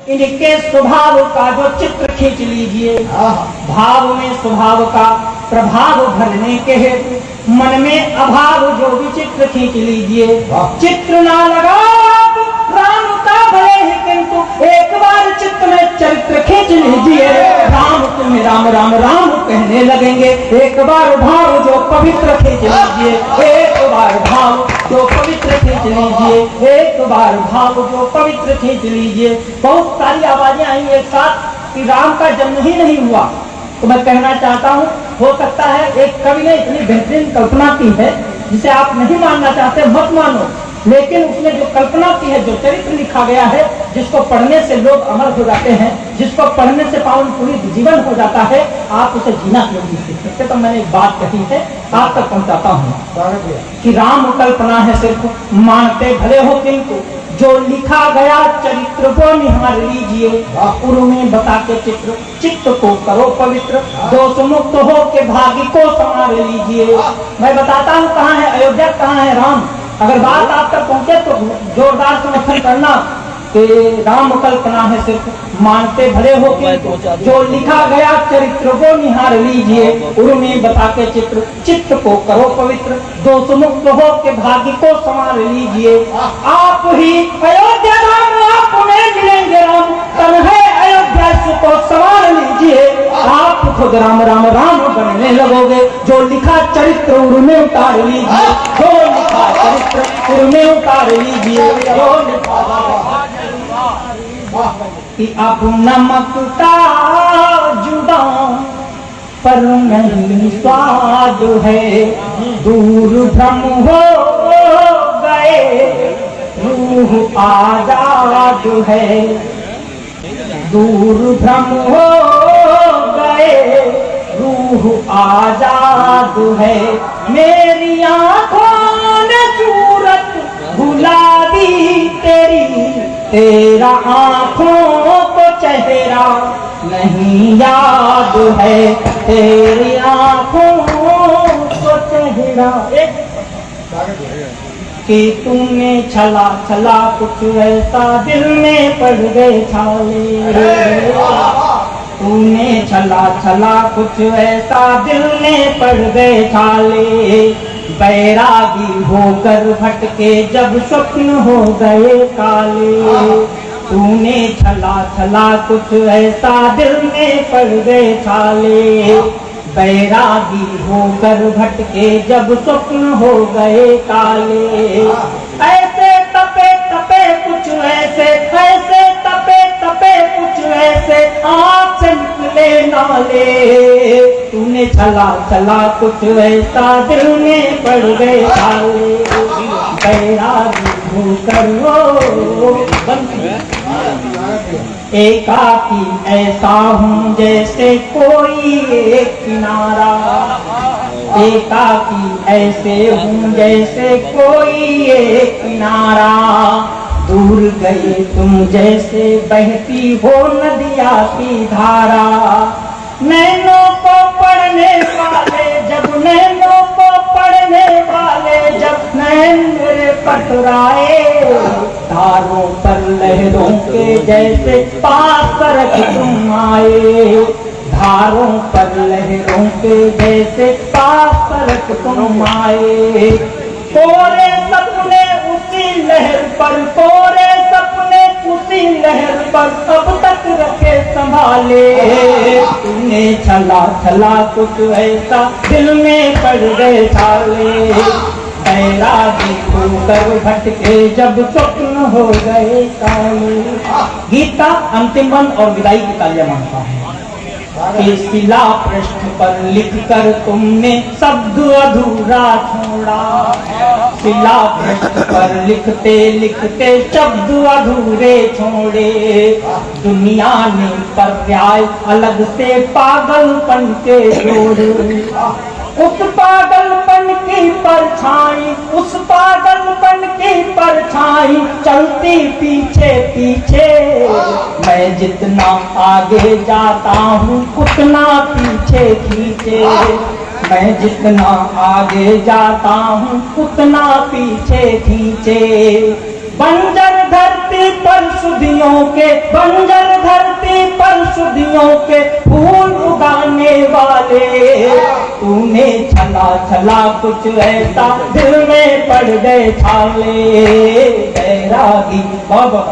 इनके स्वभाव का जो चित्र खींच लीजिए। भाव में स्वभाव का प्रभाव भरने के हेतु मन में अभाव जो विचित्र खींच लीजिए। चित्र ना लगा राम का भले ही, किंतु एक बार चित्त में चरित्र खींच लीजिए। राम तुम्हें राम राम राम कहने लगेंगे। एक बार भाव जो पवित्र खींच लीजिए, एक बार भाव जो पवित्र खींच लीजिए, एक बार भाव जो पवित्र खींच लीजिए। बहुत सारी आवाजें आई एक साथ कि राम का जन्म ही नहीं हुआ। तो मैं कहना चाहता हूँ, हो सकता है एक कवि ने इतनी बेहतरीन कल्पना की है जिसे आप नहीं मानना चाहते मत मानो, लेकिन उसने जो कल्पना की है, जो चरित्र लिखा गया है, जिसको पढ़ने से लोग अमर हो जाते हैं, जिसको पढ़ने से पावन पूरी जीवन हो जाता है, आप उसे जीना क्यों नहीं सीख सकते। तो मैंने एक बात कही है, आप तक पहुंचाता हूँ कि राम कल्पना है सिर्फ, मानते भले हो किंतु जो लिखा गया चरित्र को निहार लीजिए। पूर्व में बता के चित्र चित्त को करो पवित्र, दोष मुक्त हो के भाग्य को संवार लीजिए। मैं बताता हूँ कहाँ है अयोध्या, कहाँ है राम। अगर बात आप तक पहुंचे तो जोरदार समर्थन करना कि राम कल्पना है सिर्फ, मानते भले हो के जो लिखा गया चरित्र को निहार लीजिए। पूर्व में बता के चित्र चित्त को करो पवित्र, दोष मुक्त हो के भाग्य को संवार लीजिए। आप ही अयोध्या राम, आप में मिलेंगे राम, तन है अयोध्या को संवार लीजिए। आप खुद राम राम राम बनने लगोगे। जो लिखा चरित्र उर्मे उतार लीजिए, जो लिखा चरित्र उर्मे उतार लीजिए। जो लिखा कि अब नमक का जुबान पर नहीं स्वाद है, दूर भ्रम हो गए रूह आजाद है, दूर भ्रम हो गए रूह आजाद है। मेरी आँखों ने सूरत भुला दी तेरी, तेरा आँखों को चेहरा नहीं याद है, तेरी आँखों को चेहरा। कि तुमने छला छला कुछ ऐसा दिल में पड़ गए छाले, तूने छला छला कुछ ऐसा दिल में पड़ गए छाले। बैरागी होकर भटके जब स्वप्न हो गए काले, तूने छला छला कुछ ऐसा दिल में पड़ गए छाले। बैरागी होकर भटके जब स्वप्न हो गए काले। ऐसे तपे तपे कुछ ऐसे, ऐसे तपे तपे कुछ ऐसे, आँख से निकले नाले। तूने छला छला कुछ ऐसा दिल में पड़ गए छाले। बैरागी होकर हो एकाकी ऐसा हूँ जैसे कोई एक किनारा, एकाकी ऐसे हूँ जैसे कोई एक किनारा। दूर गए तुम जैसे बहती हो नदिया की धारा। नैनों को पढ़ने वाले जब, नैनों को पढ़ने वाले जब नैन मेरे पटराए, धारों पर लहरों के जैसे पास रख तुम आए। धारों पर लहरों के जैसे पास रख तुम आए। कोरे सपने उसी लहर पर, कोरे सपने उसी लहर पर अब तक रखे संभाले। तूने छला छला कुछ ऐसा दिल में पड़ गए छाले। बैरागी होकर भटके जब स्वप्न हो गए काले। गीत का अंतिम बंद और विदाई की तालियां मांगता हूँ। कि शिला पृष्ठ पर लिखकर तुमने शब्द अधूरा छोड़ा, शिला पृष्ठ पर लिखते लिखते शब्द अधूरे छोड़े। दुनिया ने पर्याय अलग से पागलपन के जोड़े। उस पागलपन की परछाई, उस पागलपन की परछाई चलती पीछे पीछे। मैं जितना आगे जाता हूँ उतना पीछे खींचे। मैं जितना आगे जाता हूँ उतना पीछे खींचे। बंजर धरती धरती पर सुधियों के, बंजर धरती पर सुधियों के फूल उगाने वाले, तूने छला छला कुछ ऐसा दिल में पड़ गए छाले। बैरागी बाबा